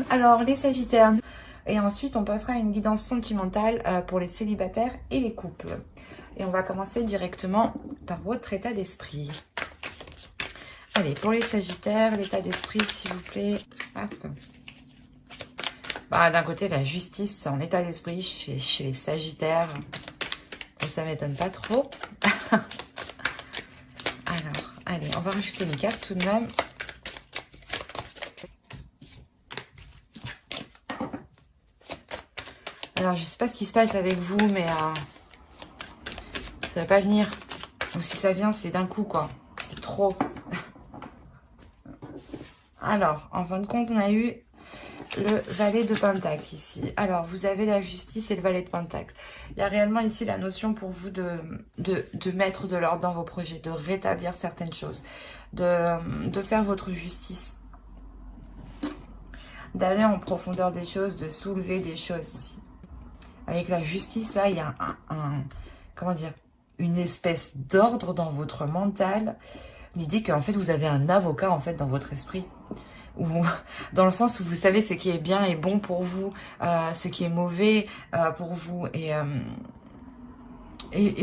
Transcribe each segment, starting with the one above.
Alors, les Sagittaires. Et ensuite, on passera à une guidance sentimentale pour les célibataires et les couples. Et on va commencer directement par votre état d'esprit. Allez, pour les Sagittaires, l'état d'esprit, s'il vous plaît. Hop. Bah, d'un côté, la justice en état d'esprit chez les Sagittaires. Ça m'étonne pas trop. Alors, allez, on va rajouter une carte tout de même. Alors, je sais pas ce qui se passe avec vous, mais ça va pas venir. Ou si ça vient, c'est d'un coup, quoi. C'est trop. Alors, en fin de compte, on a eu le valet de Pentacle ici. Alors, vous avez la justice et le valet de Pentacle. Il y a réellement ici la notion pour vous de mettre de l'ordre dans vos projets, de rétablir certaines choses, de faire votre justice, d'aller en profondeur des choses, de soulever des choses ici. Avec la justice, là, il y a comment dire, une espèce d'ordre dans votre mental. L'idée qu'en fait, vous avez un avocat, en fait, dans votre esprit. Ou dans le sens où vous savez ce qui est bien et bon pour vous, ce qui est mauvais pour vous. Et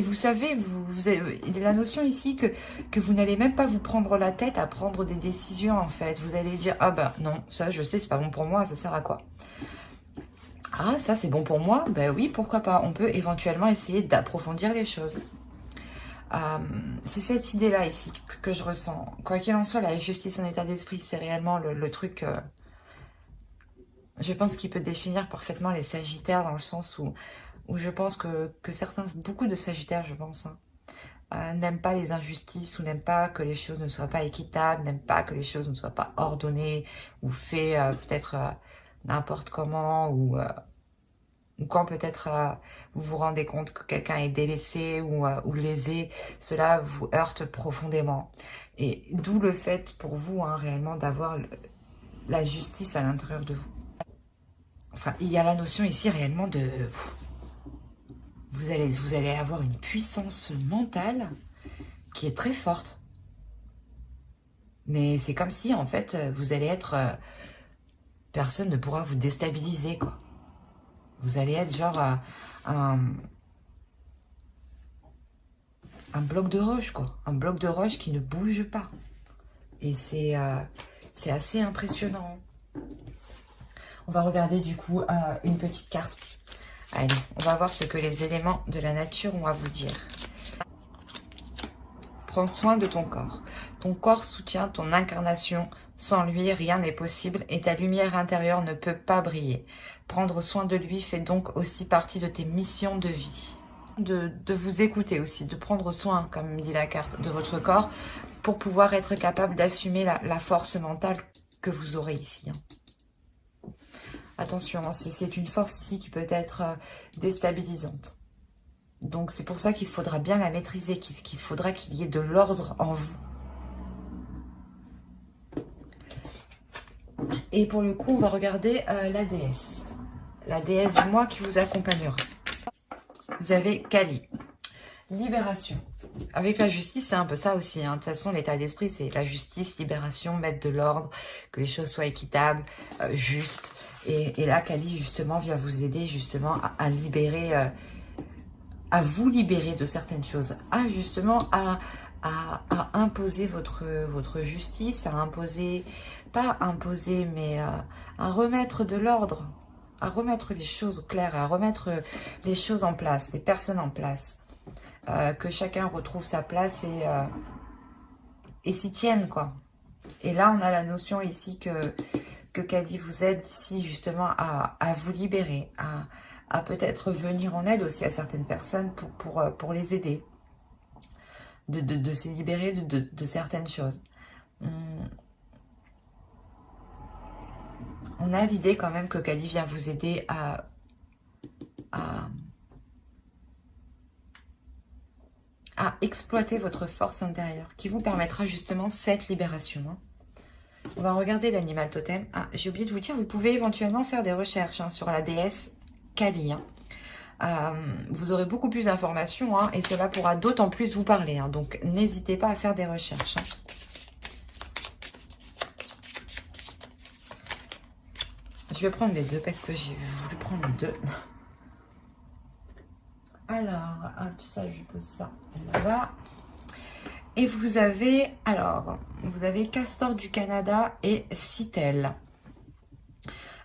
vous savez, il y a la notion ici que vous n'allez même pas vous prendre la tête à prendre des décisions, en fait. Vous allez dire, ah bah non, ça, je sais, c'est pas bon pour moi, ça sert à quoi? Ah, ça c'est bon pour moi? Ben oui, pourquoi pas? On peut éventuellement essayer d'approfondir les choses. C'est cette idée-là ici que je ressens. Quoi qu'il en soit, la justice en état d'esprit, c'est réellement le truc, je pense qu'il peut définir parfaitement les Sagittaires dans le sens où je pense que beaucoup de Sagittaires, je pense, n'aiment pas les injustices ou n'aiment pas que les choses ne soient pas équitables, n'aiment pas que les choses ne soient pas ordonnées ou faites peut-être n'importe comment ou quand peut-être vous vous rendez compte que quelqu'un est délaissé ou lésé, cela vous heurte profondément. Et d'où le fait pour vous réellement d'avoir la justice à l'intérieur de vous. Enfin, il y a la notion ici réellement de... Vous allez avoir une puissance mentale qui est très forte. Mais c'est comme si, en fait, vous allez être... personne ne pourra vous déstabiliser, quoi. Vous allez être genre un bloc de roche, quoi. Un bloc de roche qui ne bouge pas. Et c'est assez impressionnant. On va regarder du coup une petite carte. Allez, on va voir ce que les éléments de la nature ont à vous dire. Prends soin de ton corps. Ton corps soutient ton incarnation. Sans lui, rien n'est possible et ta lumière intérieure ne peut pas briller. Prendre soin de lui fait donc aussi partie de tes missions de vie. De vous écouter aussi, de prendre soin, comme dit la carte, de votre corps pour pouvoir être capable d'assumer la force mentale que vous aurez ici. Attention, c'est une force ici qui peut être déstabilisante. Donc c'est pour ça qu'il faudra bien la maîtriser, qu'il faudra qu'il y ait de l'ordre en vous. Et pour le coup, on va regarder la déesse. La déesse du mois qui vous accompagnera. Vous avez Kali. Libération. Avec la justice, c'est un peu ça aussi. De toute façon, l'état d'esprit, c'est la justice, libération, mettre de l'ordre, que les choses soient équitables, justes. Et là, Kali, justement, vient vous aider justement à libérer... à vous libérer de certaines choses, justement à imposer votre justice, à imposer, pas imposer, mais à remettre de l'ordre, à remettre les choses au clair, à remettre les choses en place, les personnes en place, que chacun retrouve sa place et s'y tienne, quoi. Et là, on a la notion ici que Kali vous aide ici justement à vous libérer, à peut-être venir en aide aussi à certaines personnes pour les aider, de se libérer de certaines choses. On a l'idée quand même que Kali vient vous aider à exploiter votre force intérieure, qui vous permettra justement cette libération. On va regarder l'animal totem. J'ai oublié de vous dire, vous pouvez éventuellement faire des recherches sur la déesse Kali. Vous aurez beaucoup plus d'informations et cela pourra d'autant plus vous parler. Donc, n'hésitez pas à faire des recherches. Je vais prendre les deux parce que j'ai voulu prendre les deux. Alors, hop, ça, je pose ça là-bas. Et vous avez, alors, vous avez Castor du Canada et Citel.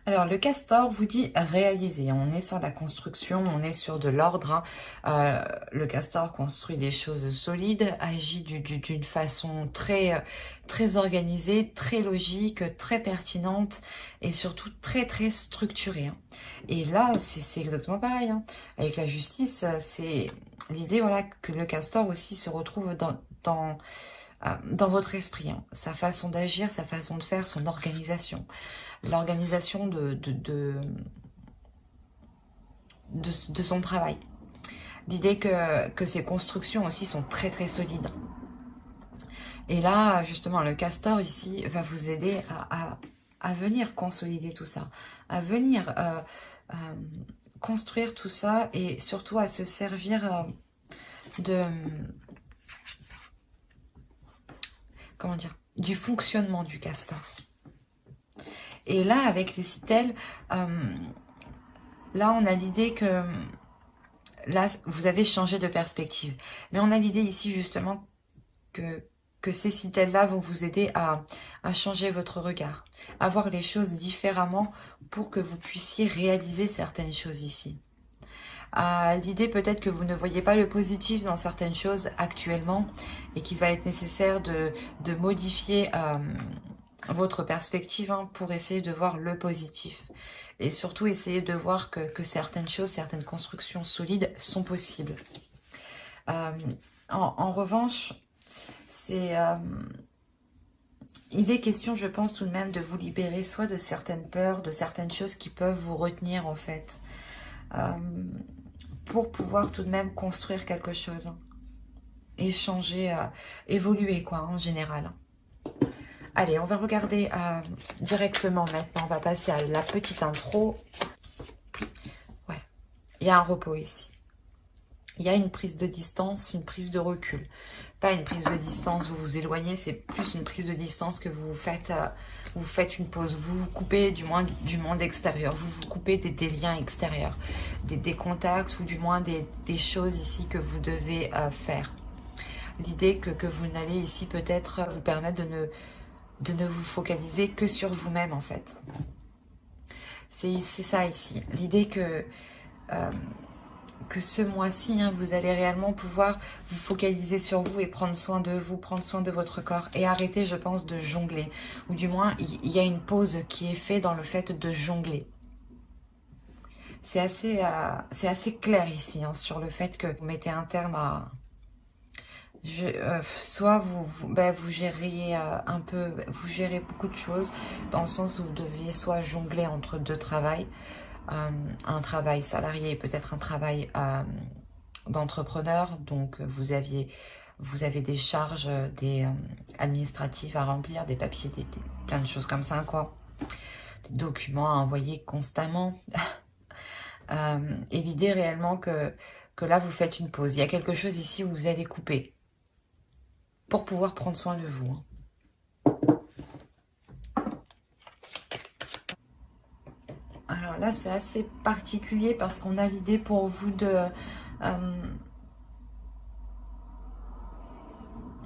Alors, le castor vous dit réaliser. On est sur la construction, on est sur de l'ordre. Hein. Le castor construit des choses solides, agit d'une façon très organisée, très logique, très pertinente et surtout très structurée. Hein. Et là, c'est exactement pareil. Hein. Avec la justice, c'est l'idée voilà, que le castor aussi se retrouve dans votre esprit. Hein. Sa façon d'agir, sa façon de faire, son organisation. L'organisation de son travail. L'idée que ses constructions aussi sont très solides. Et là, justement, le castor ici va vous aider à venir consolider tout ça, à venir construire tout ça et surtout à se servir comment dire, du fonctionnement du castor. Et là, avec les citelles, là, on a l'idée que là, vous avez changé de perspective. Mais on a l'idée ici, justement, que ces citelles-là vont vous aider à changer votre regard, à voir les choses différemment pour que vous puissiez réaliser certaines choses ici. L'idée peut-être que vous ne voyez pas le positif dans certaines choses actuellement et qu'il va être nécessaire de modifier votre perspective hein, pour essayer de voir le positif. Et surtout essayer de voir que certaines choses, certaines constructions solides sont possibles. En revanche, il est question, je pense tout de même, de vous libérer soit de certaines peurs, de certaines choses qui peuvent vous retenir en fait. Pour pouvoir tout de même construire quelque chose. Hein. Échanger, évoluer quoi en général. Allez, on va regarder directement maintenant. On va passer à la petite intro. Ouais, il y a un repos ici. Il y a une prise de distance, une prise de recul. Pas une prise de distance, vous vous éloignez, c'est plus une prise de distance que vous faites une pause. Vous vous coupez du moins du monde extérieur. Vous vous coupez des liens extérieurs, des contacts ou du moins des choses ici que vous devez faire. L'idée que vous n'allez ici peut-être vous permettre de ne vous focaliser que sur vous-même en fait. C'est ça ici. L'idée que ce mois-ci, hein, vous allez réellement pouvoir vous focaliser sur vous et prendre soin de vous, prendre soin de votre corps et arrêter, je pense, de jongler. Ou du moins, il y a une pause qui est faite dans le fait de jongler. C'est assez clair ici, hein, sur le fait que vous mettez un terme à... soit vous gériez vous gérez beaucoup de choses dans le sens où vous deviez soit jongler entre deux travails, un travail salarié et peut-être un travail d'entrepreneur, donc vous avez des charges administratives à remplir, des papiers, plein de choses comme ça quoi, des documents à envoyer constamment. Et l'idée réellement que là vous faites une pause, il y a quelque chose ici où vous allez couper pour pouvoir prendre soin de vous. Alors là, c'est assez particulier parce qu'on a l'idée pour vous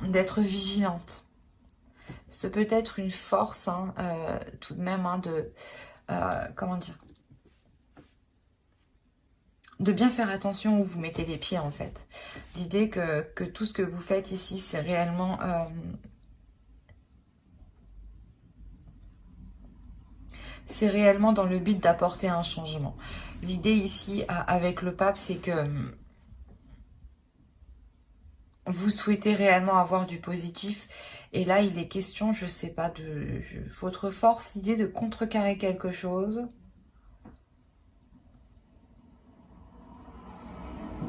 d'être vigilante. Ce peut être une force, hein, tout de même, hein, comment dire, de bien faire attention où vous mettez les pieds, en fait. L'idée que tout ce que vous faites ici, c'est réellement... c'est réellement dans le but d'apporter un changement. L'idée ici, avec le pape, c'est que vous souhaitez réellement avoir du positif. Et là, il est question, je sais pas, de votre force, l'idée de contrecarrer quelque chose.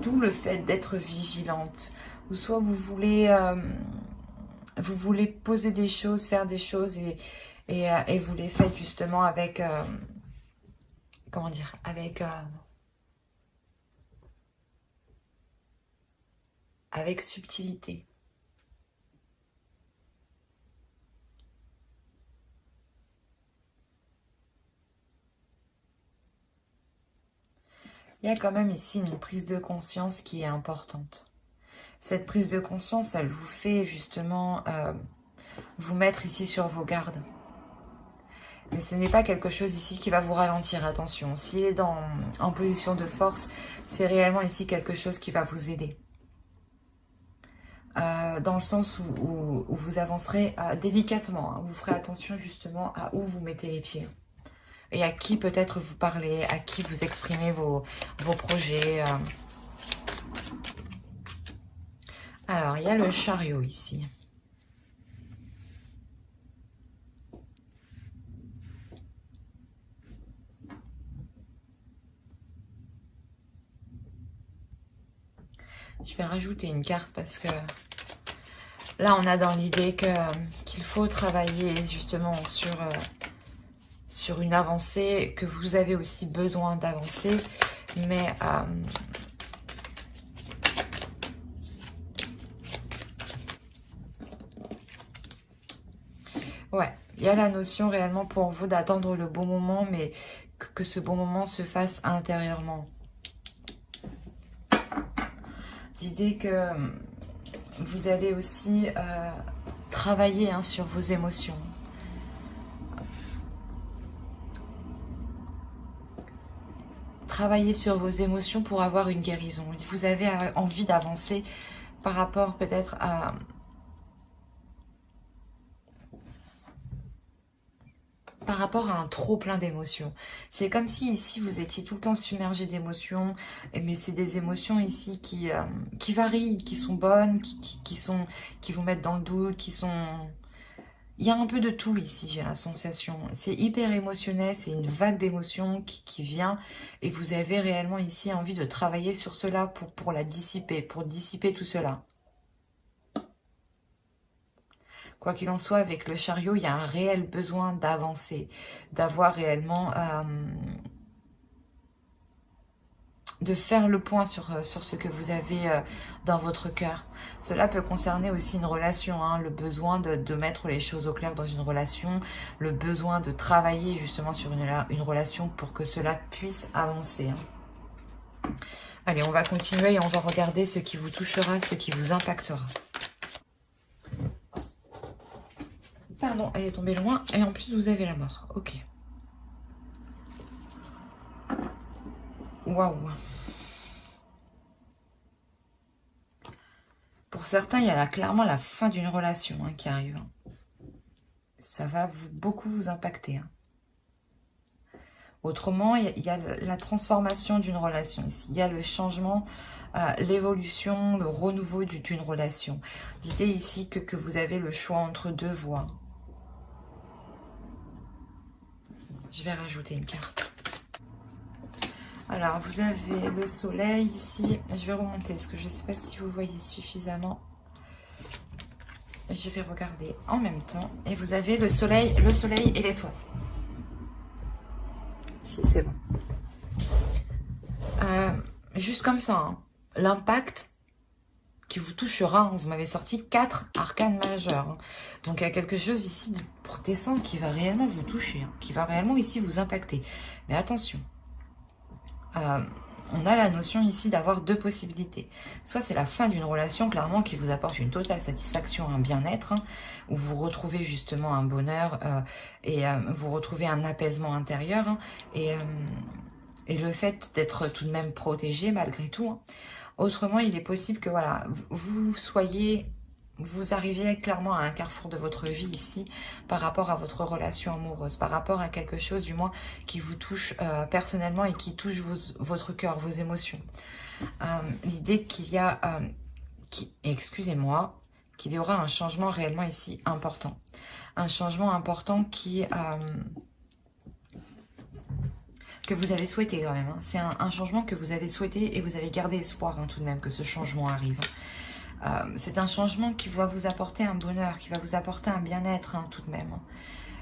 D'où le fait d'être vigilante. Ou soit vous voulez poser des choses, faire des choses et vous les faites justement avec... comment dire, avec subtilité. Il y a quand même ici une prise de conscience qui est importante. Cette prise de conscience, elle vous fait justement vous mettre ici sur vos gardes. Mais ce n'est pas quelque chose ici qui va vous ralentir, attention. S'il est en position de force, c'est réellement ici quelque chose qui va vous aider. Dans le sens où vous avancerez délicatement. Hein. Vous ferez attention justement à où vous mettez les pieds. Et à qui peut-être vous parlez, à qui vous exprimez vos projets. Alors, il y a le chariot ici. Je vais rajouter une carte parce que là, on a dans l'idée qu'il faut travailler justement sur une avancée, que vous avez aussi besoin d'avancer, mais ouais, il y a la notion réellement pour vous d'attendre le bon moment, mais que ce bon moment se fasse intérieurement. L'idée que vous allez aussi travailler sur vos émotions. Travailler sur vos émotions pour avoir une guérison. Vous avez envie d'avancer par rapport peut-être à... par rapport à un trop plein d'émotions. C'est comme si ici vous étiez tout le temps submergé d'émotions, mais c'est des émotions ici qui varient, qui sont bonnes, qui vous mettent dans le doute, qui sont... Il y a un peu de tout ici, j'ai la sensation. C'est hyper émotionnel, c'est une vague d'émotions qui vient et vous avez réellement ici envie de travailler sur cela pour la dissiper, pour dissiper tout cela. Quoi qu'il en soit, avec le chariot, il y a un réel besoin d'avancer, d'avoir réellement... de faire le point sur ce que vous avez dans votre cœur. Cela peut concerner aussi une relation, hein, le besoin de mettre les choses au clair dans une relation, le besoin de travailler justement sur une relation pour que cela puisse avancer. Hein. Allez, on va continuer et on va regarder ce qui vous touchera, ce qui vous impactera. Pardon, elle est tombée loin et en plus vous avez la mort. Ok. Waouh. Pour certains, il y a là clairement la fin d'une relation qui arrive. Ça va beaucoup vous impacter. Hein. Autrement, il y a la transformation d'une relation ici. Il y a le changement, l'évolution, le renouveau d'une relation. L'idée ici que vous avez le choix entre deux voies. Je vais rajouter une carte. Alors, vous avez le soleil ici. Je vais remonter parce que je ne sais pas si vous voyez suffisamment. Je vais regarder en même temps. Et vous avez le soleil et l'étoile. Si, c'est bon. Juste comme ça, hein. L'impact qui vous touchera, hein. Vous m'avez sorti 4 arcanes majeures. Hein. Donc, il y a quelque chose ici pour descendre qui va réellement vous toucher, hein, qui va réellement ici vous impacter. Mais attention. On a la notion ici d'avoir deux possibilités. Soit c'est la fin d'une relation, clairement, qui vous apporte une totale satisfaction, un bien-être, hein, où vous retrouvez justement un bonheur et vous retrouvez un apaisement intérieur. Hein, et le fait d'être tout de même protégé malgré tout. Hein. Autrement, il est possible que voilà, vous arriviez clairement à un carrefour de votre vie ici par rapport à votre relation amoureuse, par rapport à quelque chose du moins qui vous touche personnellement et qui touche votre cœur, vos émotions. L'idée qu'il y a, excusez-moi, qu'il y aura un changement réellement ici important. Un changement important que vous avez souhaité quand même. Hein. C'est un changement que vous avez souhaité et vous avez gardé espoir tout de même que ce changement arrive. C'est un changement qui va vous apporter un bonheur, qui va vous apporter un bien-être tout de même.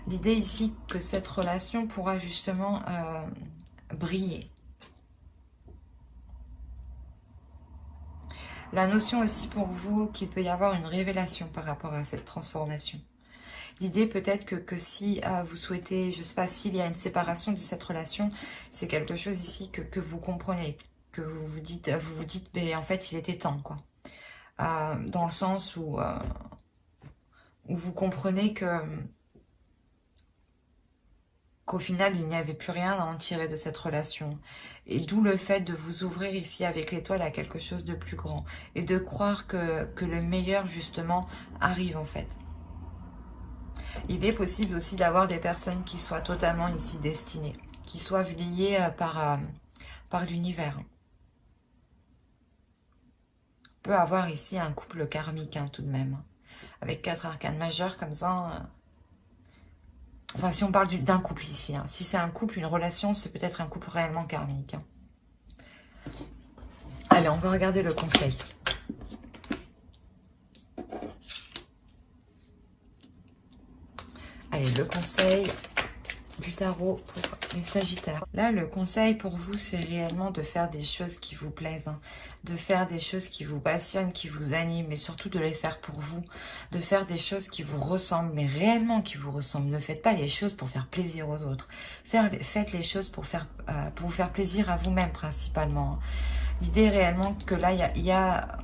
L'idée ici que cette relation pourra justement briller. La notion aussi pour vous qu'il peut y avoir une révélation par rapport à cette transformation. L'idée peut-être que si vous souhaitez, je sais pas, s'il y a une séparation de cette relation, c'est quelque chose ici que vous comprenez, que vous vous dites, mais en fait il était temps, quoi. Dans le sens où vous comprenez qu'au final, il n'y avait plus rien à en tirer de cette relation. Et d'où le fait de vous ouvrir ici avec l'étoile à quelque chose de plus grand. Et de croire que le meilleur, justement, arrive en fait. Il est possible aussi d'avoir des personnes qui soient totalement ici destinées, qui soient liées par l'univers. On peut avoir ici un couple karmique tout de même. Avec 4 arcanes majeures comme ça. Enfin, si on parle d'un couple ici. Si c'est un couple, une relation, c'est peut-être un couple réellement karmique. Allez, on va regarder le conseil. Allez, le conseil du tarot pour les Sagittaires. Là, le conseil pour vous, c'est réellement de faire des choses qui vous plaisent, de faire des choses qui vous passionnent, qui vous animent, mais surtout de les faire pour vous, de faire des choses qui vous ressemblent, mais réellement qui vous ressemblent. Ne faites pas les choses pour faire plaisir aux autres. Faites les choses pour vous faire plaisir à vous-même principalement. L'idée réellement que là, il y a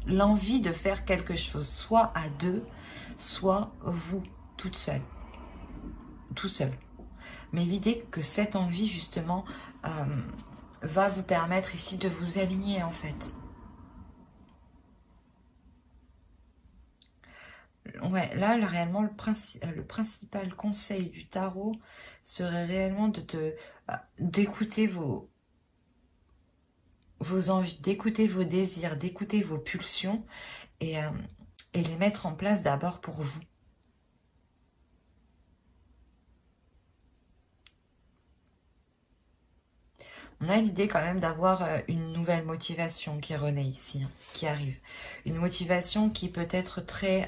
l'envie de faire quelque chose, soit à deux, soit vous, toute seule, tout seul. Mais l'idée que cette envie, justement, va vous permettre ici de vous aligner, en fait. Ouais, là, réellement, le principal conseil du tarot serait réellement d'écouter vos envies, d'écouter vos désirs, d'écouter vos pulsions et les mettre en place d'abord pour vous. On a l'idée quand même d'avoir une nouvelle motivation qui renaît ici, qui arrive. Une motivation qui peut être très...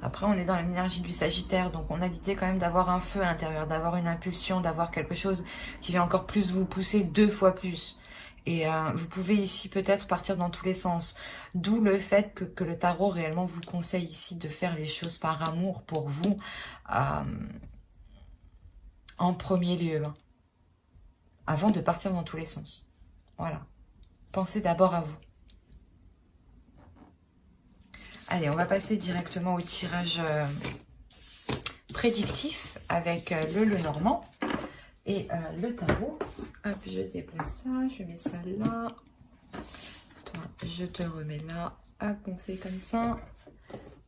Après, on est dans l'énergie du Sagittaire, donc on a l'idée quand même d'avoir un feu à l'intérieur, d'avoir une impulsion, d'avoir quelque chose qui va encore plus vous pousser 2 fois plus. Et vous pouvez ici peut-être partir dans tous les sens. D'où le fait que le tarot réellement vous conseille ici de faire les choses par amour pour vous en premier lieu. Avant de partir dans tous les sens. Voilà. Pensez d'abord à vous. Allez, on va passer directement au tirage prédictif avec le Lenormand et le tarot. Hop, je déplace ça, je mets ça là. Toi, je te remets là. Hop, on fait comme ça.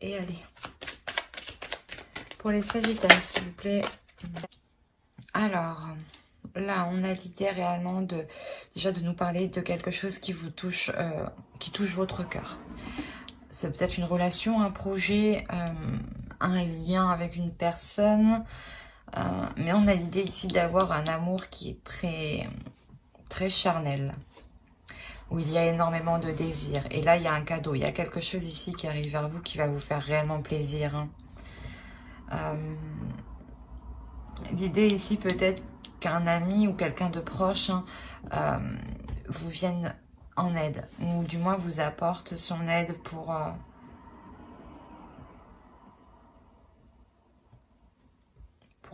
Et allez. Pour les Sagittaires, s'il vous plaît. Alors, là, on a l'idée réellement déjà de nous parler de quelque chose qui vous touche, qui touche votre cœur. C'est peut-être une relation, un projet, un lien avec une personne. Mais on a l'idée ici d'avoir un amour qui est très, très charnel. Où il y a énormément de désirs. Et là, il y a un cadeau. Il y a quelque chose ici qui arrive vers vous qui va vous faire réellement plaisir. L'idée ici peut-être qu'un ami ou quelqu'un de proche vous vienne en aide. Ou du moins vous apporte son aide pour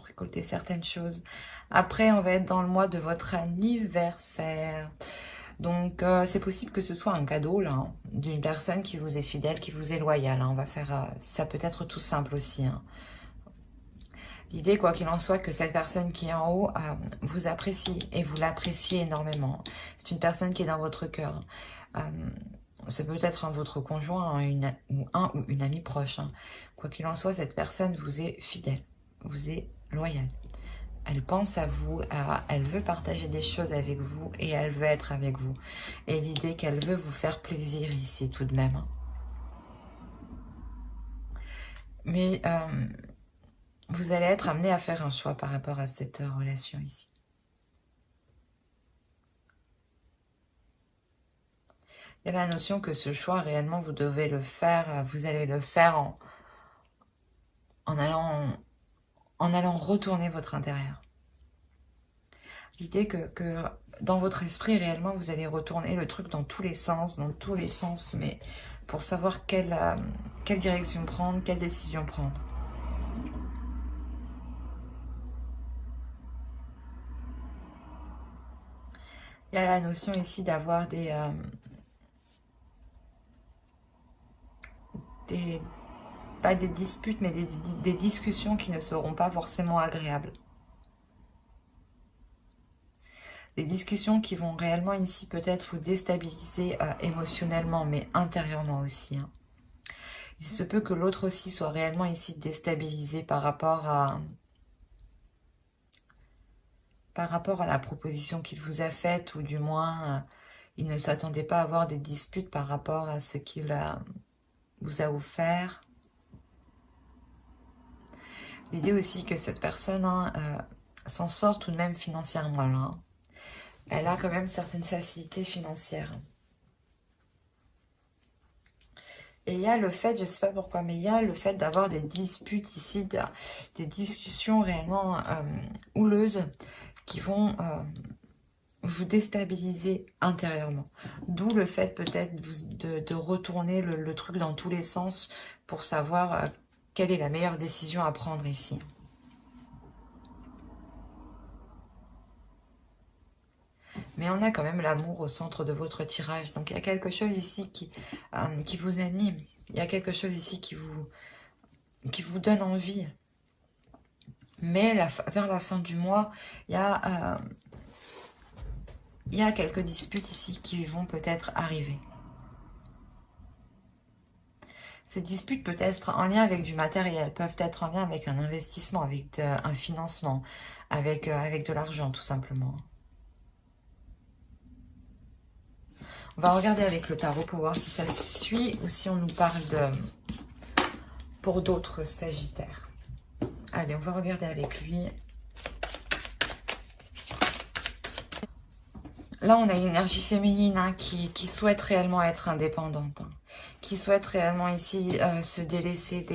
récolter certaines choses. Après, on va être dans le mois de votre anniversaire. Donc, c'est possible que ce soit un cadeau, là, d'une personne qui vous est fidèle, qui vous est loyale. On va faire... ça peut être tout simple aussi. L'idée, quoi qu'il en soit, que cette personne qui est en haut vous apprécie et vous l'appréciez énormément. C'est une personne qui est dans votre cœur. C'est peut-être votre conjoint, ou une amie proche. Quoi qu'il en soit, cette personne vous est fidèle, vous est loyale. Elle pense à vous, elle veut partager des choses avec vous et elle veut être avec vous. Et l'idée qu'elle veut vous faire plaisir ici tout de même. Mais vous allez être amené à faire un choix par rapport à cette relation ici. Il y a la notion que ce choix, réellement, vous devez le faire, vous allez le faire en allant retourner votre intérieur. L'idée que dans votre esprit, réellement, vous allez retourner le truc dans tous les sens, mais pour savoir quelle direction prendre, quelle décision prendre. Il y a la notion ici d'avoir pas des disputes, mais des discussions qui ne seront pas forcément agréables. Des discussions qui vont réellement ici peut-être vous déstabiliser émotionnellement, mais intérieurement aussi. Hein. Il se peut que l'autre aussi soit réellement ici déstabilisé par rapport à la proposition qu'il vous a faite, ou du moins, il ne s'attendait pas à avoir des disputes par rapport à ce qu'il vous a offert. L'idée aussi que cette personne s'en sort tout de même financièrement. Là, hein. Elle a quand même certaines facilités financières. Et il y a le fait, je ne sais pas pourquoi, mais il y a le fait d'avoir des disputes ici, des discussions réellement houleuses qui vont vous déstabiliser intérieurement. D'où le fait peut-être de retourner le truc dans tous les sens pour savoir quelle est la meilleure décision à prendre ici. Mais on a quand même l'amour au centre de votre tirage. Donc il y a quelque chose ici qui vous anime. Il y a quelque chose ici qui vous donne envie. Mais vers la fin du mois, il y a quelques disputes ici qui vont peut-être arriver. Ces disputes peuvent être en lien avec du matériel, peuvent être en lien avec un investissement, avec un financement, avec de l'argent tout simplement. On va regarder avec le tarot pour voir si ça suit ou si on nous parle pour d'autres sagittaires. Allez, on va regarder avec lui. Là, on a une énergie féminine hein, qui souhaite réellement être indépendante. Hein, qui souhaite réellement ici se délaisser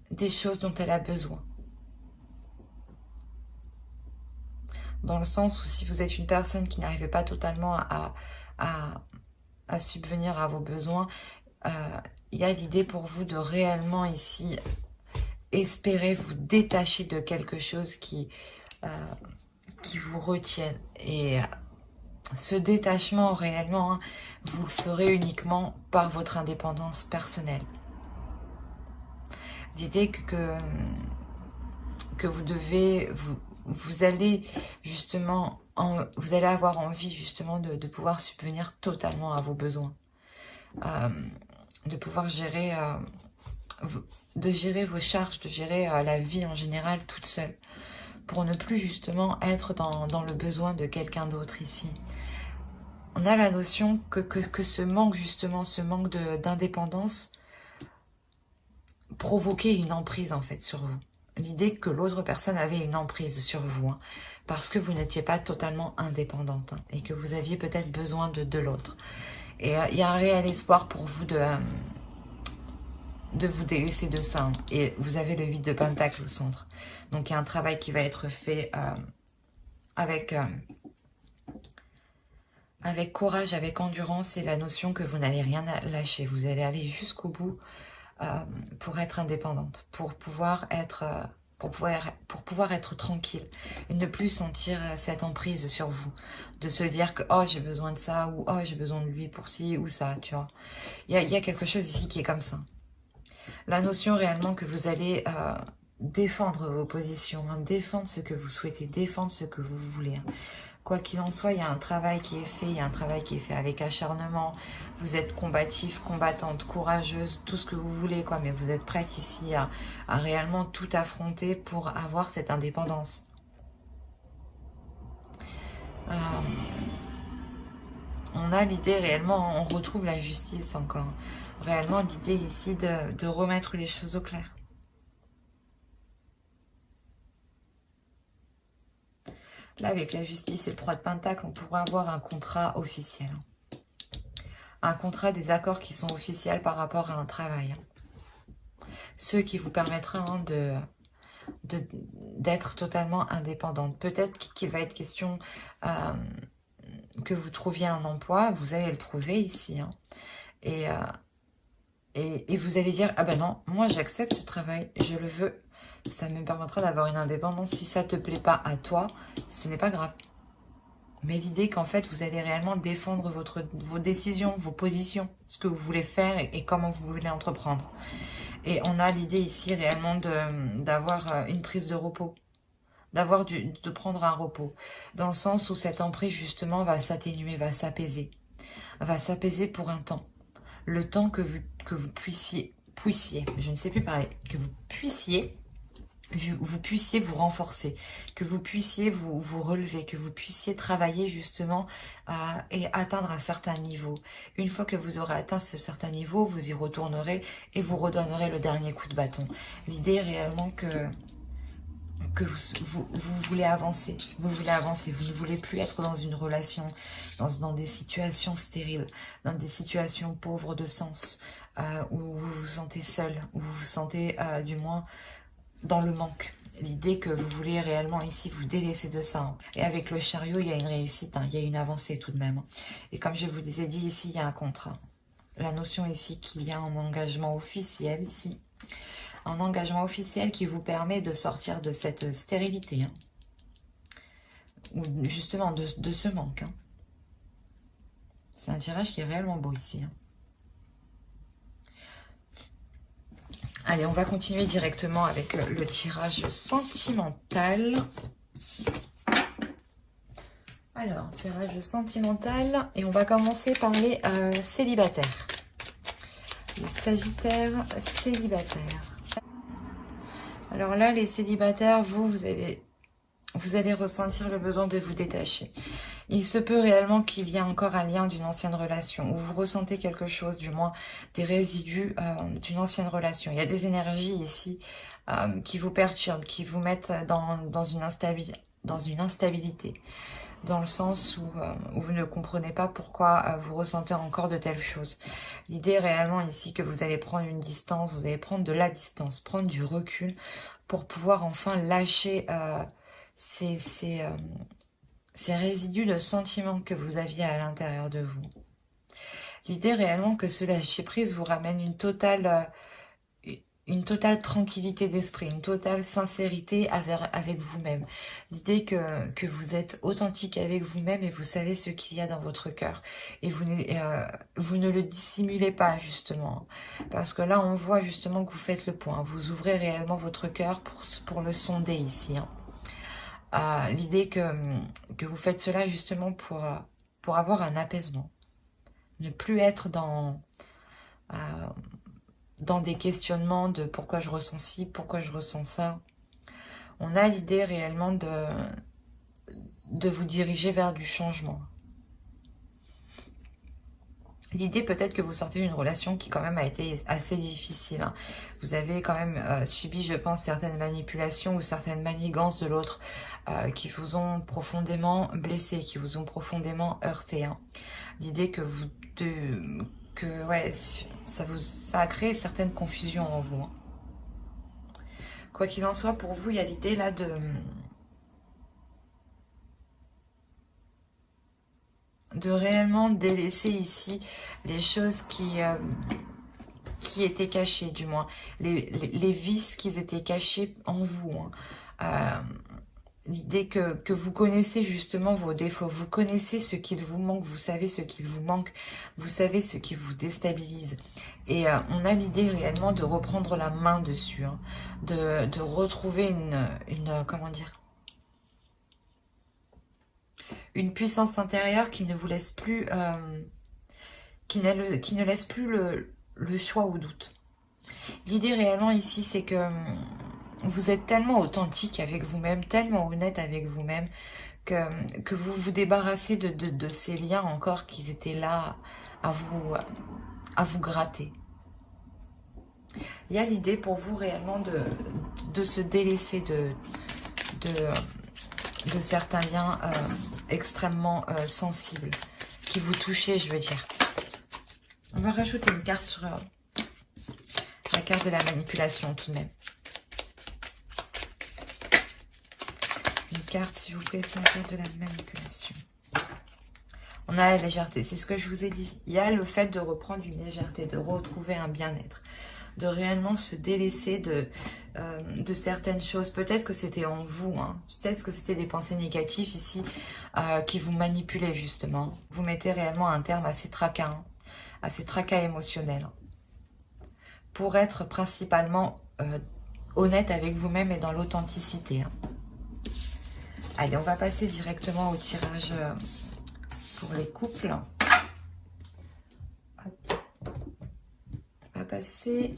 des choses dont elle a besoin. Dans le sens où si vous êtes une personne qui n'arrive pas totalement à subvenir à vos besoins, il y a l'idée pour vous de réellement ici espérer vous détacher de quelque chose qui vous retienne. Et ce détachement réellement, hein, vous le ferez uniquement par votre indépendance personnelle. L'idée que vous devez... Vous allez justement, vous allez avoir envie justement de pouvoir subvenir totalement à vos besoins, de pouvoir gérer, vos charges, de gérer la vie en général toute seule, pour ne plus justement être dans le besoin de quelqu'un d'autre ici. On a la notion que ce manque justement, ce manque d'indépendance provoquait une emprise en fait sur vous. L'idée que l'autre personne avait une emprise sur vous, hein, parce que vous n'étiez pas totalement indépendante, hein, et que vous aviez peut-être besoin de l'autre. Et il y a un réel espoir pour vous de vous délaisser de ça. Hein. Et vous avez le 8 de Pentacle au centre. Donc il y a un travail qui va être fait avec courage, avec endurance, et la notion que vous n'allez rien lâcher. Vous allez aller jusqu'au bout. Pour être indépendante, pour pouvoir être tranquille et ne plus sentir cette emprise sur vous, de se dire que oh j'ai besoin de ça, ou oh j'ai besoin de lui pour ci ou ça, tu vois. Il y a quelque chose ici qui est comme ça. La notion réellement que vous allez défendre vos positions, hein, défendre ce que vous souhaitez, défendre ce que vous voulez. Hein. Quoi qu'il en soit, il y a un travail qui est fait, il y a un travail qui est fait avec acharnement. Vous êtes combatif, combattante, courageuse, tout ce que vous voulez, quoi. Mais vous êtes prête ici à réellement tout affronter pour avoir cette indépendance. On a l'idée réellement, on retrouve la justice encore. Réellement l'idée ici de remettre les choses au clair. Là, avec la justice et le 3 de Pentacle, on pourrait avoir un contrat officiel. Un contrat, des accords qui sont officiels par rapport à un travail. Ce qui vous permettra hein, d'être totalement indépendante. Peut-être qu'il va être question que vous trouviez un emploi, vous allez le trouver ici. Hein. Et vous allez dire, ah ben non, moi j'accepte ce travail, je le veux. Ça me permettra d'avoir une indépendance. Si ça ne te plaît pas à toi, ce n'est pas grave. Mais l'idée qu'en fait, vous allez réellement défendre vos décisions, vos positions, ce que vous voulez faire et comment vous voulez entreprendre. Et on a l'idée ici réellement d'avoir une prise de repos, de prendre un repos, dans le sens où cette emprise justement va s'atténuer, va s'apaiser pour un temps. Le temps que vous puissiez, je ne sais plus parler, que vous puissiez vous renforcer, que vous puissiez vous relever, que vous puissiez travailler justement et atteindre un certain niveau. Une fois que vous aurez atteint ce certain niveau, vous y retournerez et vous redonnerez le dernier coup de bâton. L'idée est réellement que vous voulez avancer, vous ne voulez plus être dans une relation, dans des situations stériles, dans des situations pauvres de sens, où vous vous sentez seul, où vous vous sentez du moins dans le manque. L'idée que vous voulez réellement ici vous délaisser de ça. Hein. Et avec le chariot, il y a une réussite, hein, il y a une avancée tout de même. Hein. Et comme je vous ai dit ici, il y a un contrat. La notion ici qu'il y a un engagement officiel ici. Un engagement officiel qui vous permet de sortir de cette stérilité. Hein. Ou justement de ce manque. Hein. C'est un tirage qui est réellement beau ici. Hein. Allez, on va continuer directement avec le tirage sentimental. Alors, tirage sentimental. Et on va commencer par les célibataires. Les sagittaires célibataires. Alors là, les célibataires, vous allez ressentir le besoin de vous détacher. Il se peut réellement qu'il y ait encore un lien d'une ancienne relation, ou vous ressentez quelque chose, du moins des résidus d'une ancienne relation. Il y a des énergies ici qui vous perturbent, qui vous mettent dans une instabilité, dans le sens où vous ne comprenez pas pourquoi vous ressentez encore de telles choses. L'idée est réellement ici que vous allez prendre une distance, vous allez prendre de la distance, prendre du recul pour pouvoir enfin lâcher ces résidus de sentiments que vous aviez à l'intérieur de vous. L'idée réellement que ce lâcher-prise vous ramène une totale tranquillité d'esprit, une totale sincérité avec vous-même. L'idée que vous êtes authentique avec vous-même et vous savez ce qu'il y a dans votre cœur. Et vous ne le dissimulez pas justement. Parce que là, on voit justement que vous faites le point. Vous ouvrez réellement votre cœur pour le sonder ici. Hein. L'idée que vous faites cela justement pour avoir un apaisement. Ne plus être dans des questionnements de pourquoi je ressens ci, pourquoi je ressens ça. On a l'idée réellement de vous diriger vers du changement. L'idée peut-être que vous sortez d'une relation qui quand même a été assez difficile. Hein. Vous avez quand même subi, je pense, certaines manipulations ou certaines manigances de l'autre qui vous ont profondément blessé, qui vous ont profondément heurté. Hein. L'idée que ça a créé certaines confusions en vous. Hein. Quoi qu'il en soit, pour vous, il y a l'idée là de réellement délaisser ici les choses qui étaient cachées, du moins les vices qui étaient cachés en vous. Hein. L'idée que vous connaissez justement vos défauts, vous connaissez ce qu'il vous manque, vous savez ce qu'il vous manque, vous savez ce qui vous déstabilise. Et on a l'idée réellement de reprendre la main dessus, hein, de retrouver comment dire, une puissance intérieure qui ne vous laisse plus, qui ne laisse plus le choix au doute. L'idée réellement ici, c'est que vous êtes tellement authentique avec vous-même, tellement honnête avec vous-même, que vous vous débarrassez de ces liens encore qui étaient là à vous gratter. Il y a l'idée pour vous réellement de se délaisser de certains liens extrêmement sensibles qui vous touchaient, je veux dire. On va rajouter une carte sur la carte de la manipulation tout de même. carte, s'il vous plaît, sur la carte de la manipulation. On a la légèreté, c'est ce que je vous ai dit. Il y a le fait de reprendre une légèreté, de retrouver un bien-être, de réellement se délaisser de certaines choses. Peut-être que c'était en vous, hein. Peut-être que c'était des pensées négatives ici qui vous manipulaient justement. Vous mettez réellement un terme à ces tracas émotionnels. Pour être principalement honnête avec vous-même et dans l'authenticité. Hein. Allez, on va passer directement au tirage pour les couples. Hop. On va passer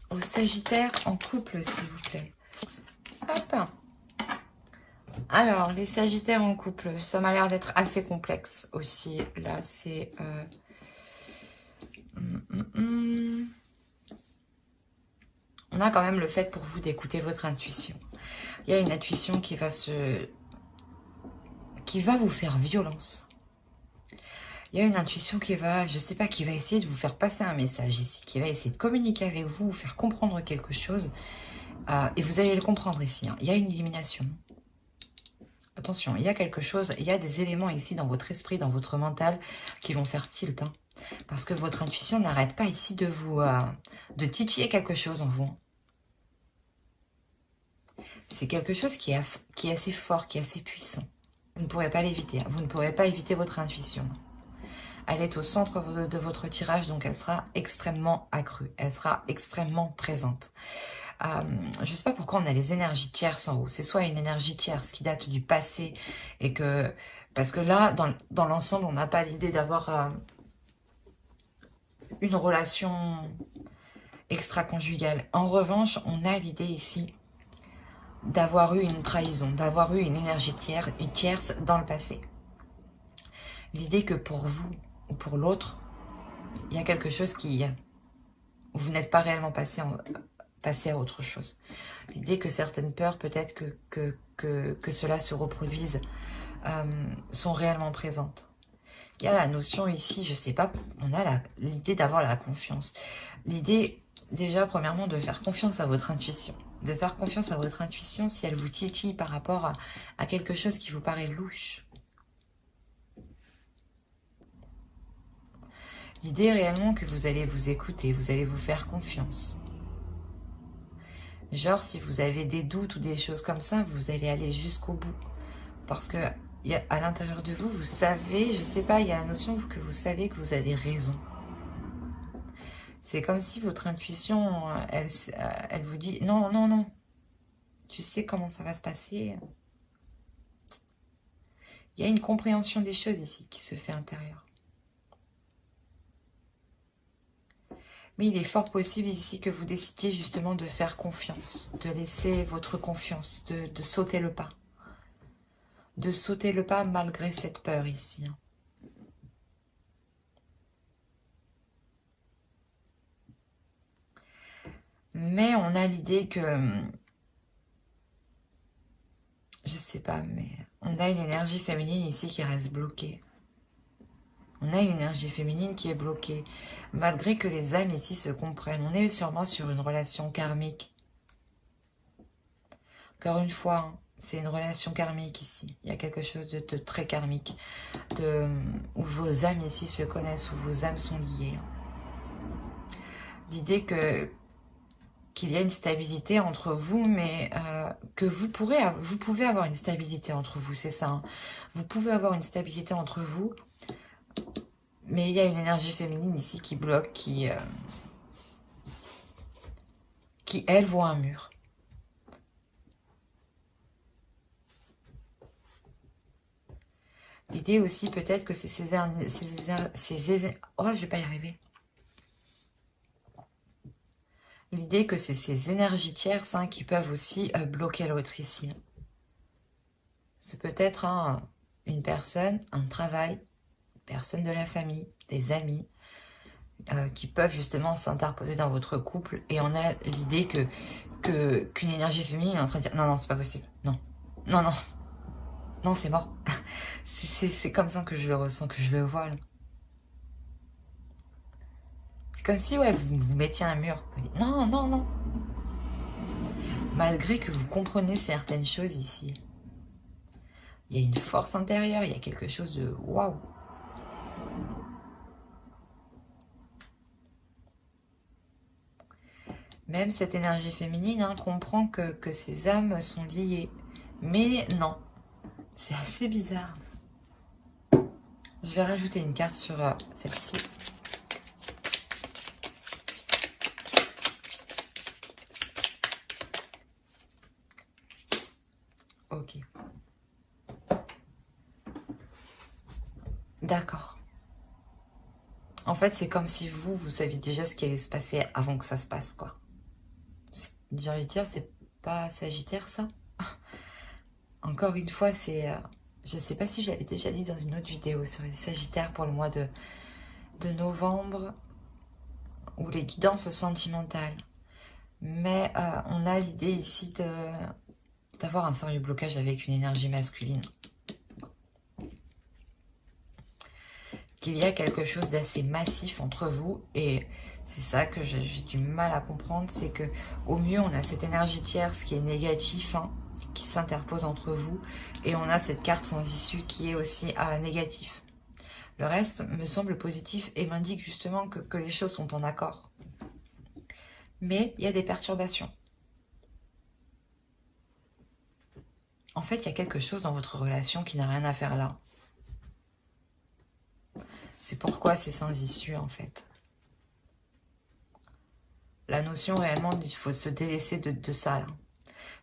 au Sagittaire en couple, s'il vous plaît. Hop. Alors, les Sagittaires en couple, ça m'a l'air d'être assez complexe aussi. Là, c'est... On a quand même le fait pour vous d'écouter votre intuition. Il y a une intuition qui va vous faire violence. Il y a une intuition qui va, je sais pas, qui va essayer de vous faire passer un message ici, qui va essayer de communiquer avec vous, vous faire comprendre quelque chose. Et vous allez le comprendre ici. Hein. Il y a une illumination. Attention, il y a quelque chose, il y a des éléments ici dans votre esprit, dans votre mental, qui vont faire tilt. Hein. Parce que votre intuition n'arrête pas ici de vous, de titiller quelque chose en vous. C'est quelque chose qui est assez fort, qui est assez puissant. Vous ne pourrez pas l'éviter. Vous ne pourrez pas éviter votre intuition. Elle est au centre de votre tirage, donc elle sera extrêmement accrue. Elle sera extrêmement présente. Je ne sais pas pourquoi on a les énergies tierces en haut. C'est soit une énergie tierce qui date du passé et que... Parce que là, dans l'ensemble, on n'a pas l'idée d'avoir une relation extra-conjugale. En revanche, on a l'idée ici d'avoir eu une trahison, d'avoir eu une énergie tierce dans le passé. L'idée que pour vous ou pour l'autre, il y a quelque chose qui... Vous n'êtes pas réellement passé à autre chose. L'idée que certaines peurs, peut-être que cela se reproduise, sont réellement présentes. Il y a la notion ici, je sais pas, on a l'idée d'avoir la confiance. L'idée, déjà, premièrement, de faire confiance à votre intuition. De faire confiance à votre intuition si elle vous titille par rapport à quelque chose qui vous paraît louche. L'idée réellement que vous allez vous écouter, vous allez vous faire confiance. Genre, si vous avez des doutes ou des choses comme ça, vous allez aller jusqu'au bout. Parce que à l'intérieur de vous, vous savez, je sais pas, il y a la notion que vous savez que vous avez raison. C'est comme si votre intuition, elle vous dit, non, non, non, tu sais comment ça va se passer. Il y a une compréhension des choses ici qui se fait intérieure. Mais il est fort possible ici que vous décidiez justement de faire confiance, de laisser votre confiance, de sauter le pas. De sauter le pas malgré cette peur ici. Mais on a l'idée que... Je sais pas, mais on a une énergie féminine ici qui reste bloquée. On a une énergie féminine qui est bloquée. Malgré que les âmes ici se comprennent. On est sûrement sur une relation karmique. Encore une fois, hein, c'est une relation karmique ici. Il y a quelque chose de très karmique. Où vos âmes ici se connaissent, où vos âmes sont liées. L'idée qu'il y a une stabilité entre vous, mais que vous pouvez avoir une stabilité entre vous, c'est ça. Hein. Vous pouvez avoir une stabilité entre vous, mais il y a une énergie féminine ici qui bloque, qui elle, voit un mur. L'idée aussi, peut-être que c'est oh, je vais pas y arriver. L'idée que c'est ces énergies tierces qui peuvent aussi bloquer l'autre ici. C'est peut-être une personne, un travail, une personne de la famille, des amis, qui peuvent justement s'interposer dans votre couple. Et on a l'idée qu'une énergie féminine est en train de dire « Non, non, c'est pas possible. Non, non, non. Non, c'est mort. » C'est comme ça que je le ressens, que je le vois. Là. Comme si, ouais, vous mettiez un mur. Non, non, non. malgré que vous comprenez certaines choses ici. Il y a une force intérieure, il y a quelque chose de waouh. Même cette énergie féminine comprend que ces âmes sont liées. Mais non, c'est assez bizarre. Je vais rajouter une carte sur celle-ci. Ok. D'accord. En fait, c'est comme si vous saviez déjà ce qui allait se passer avant que ça se passe, quoi. J'ai envie de dire, c'est pas Sagittaire, ça? Encore une fois, c'est... je sais pas si je l'avais déjà dit dans une autre vidéo sur les Sagittaires pour le mois de novembre, ou les guidances sentimentales. Mais on a l'idée ici d'avoir un sérieux blocage avec une énergie masculine. Qu'il y a quelque chose d'assez massif entre vous, et c'est ça que j'ai du mal à comprendre, c'est que au mieux on a cette énergie tierce qui est négative, qui s'interpose entre vous, et on a cette carte sans issue qui est aussi négatif. Le reste me semble positif et m'indique justement que les choses sont en accord. Mais il y a des perturbations. En fait, il y a quelque chose dans votre relation qui n'a rien à faire là. C'est pourquoi c'est sans issue, en fait. La notion, réellement, il faut se délaisser de ça, là.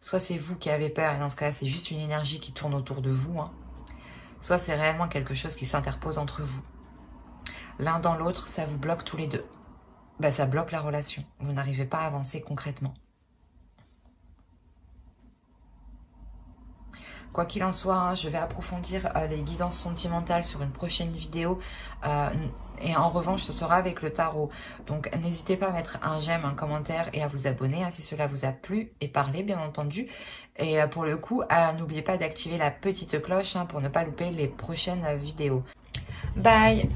Soit c'est vous qui avez peur, et dans ce cas-là, c'est juste une énergie qui tourne autour de vous. Soit c'est réellement quelque chose qui s'interpose entre vous. L'un dans l'autre, ça vous bloque tous les deux. Ça bloque la relation. Vous n'arrivez pas à avancer concrètement. Quoi qu'il en soit, je vais approfondir les guidances sentimentales sur une prochaine vidéo. Et en revanche, ce sera avec le tarot. Donc, n'hésitez pas à mettre un j'aime, un commentaire et à vous abonner si cela vous a plu et parlé, bien entendu. Et pour le coup, n'oubliez pas d'activer la petite cloche pour ne pas louper les prochaines vidéos. Bye!